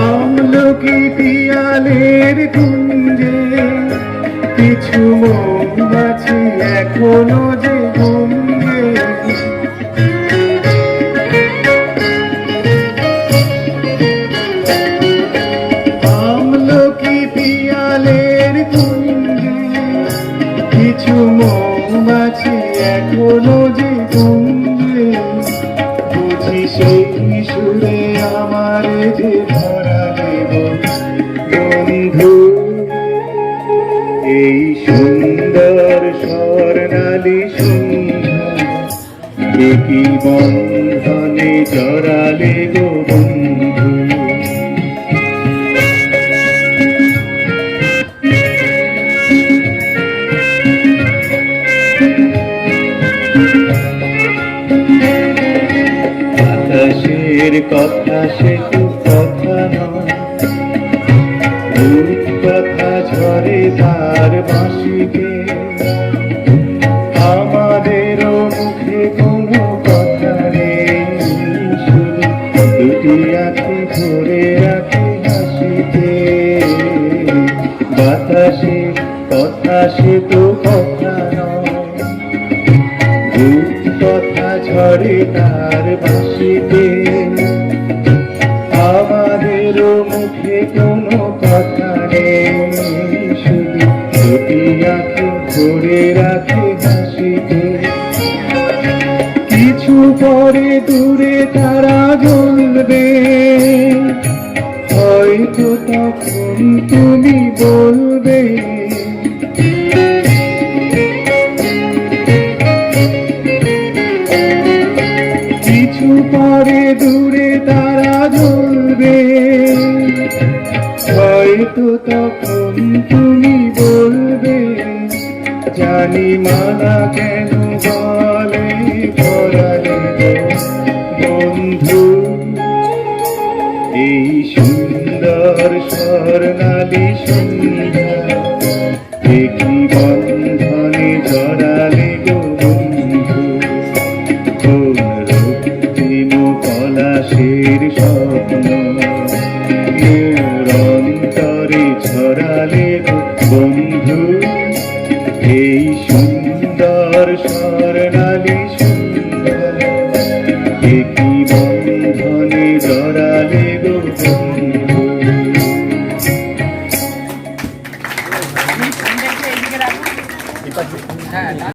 আমলকি পিয়ালের কুঞ্জে কিছু মৌমাছি এখনো যে গুঞ্জে। আমলকি পিয়ালের কুঞ্জে কিছু মৌমাছি এখনো যে গুঞ্জে। বুঝি সেই সুরে আমার যে ধরা দেব বন্ধু, এই সুন্দর স্বর্ণালী সন্ধ্যা একই বন্ধনে জড়ালে গো বন্ধু। আকাশের কথা সে তো কথা নয়, কথা ঝরে তার বাঁশিতে। আমাদেরও মুখে কোনো কথা নেই, শুধু দুটি আঁখি ধরে রাখে হাসিতে। বাতাসে কথা সে তো কথা নয়, কথা ঝরে তার বাঁশিতে। আমাদেরও মুখে কোনো কথা নেই, শুধু দুটি আঁখি ধরে রাখে হাসিতে। কিছু পরে দূরে তারা জ্বলবে, হয়তো তখন তুমি বলবে কিছু পরে দূরে তারা জ্বলবে, হয়তো তখন তুমি বলবে জানি মানা কেন বলে পরালে বন্ধু। এই সুন্দর স্বর্ণালী সন্ধ্যা একই বন্ধনে জড়া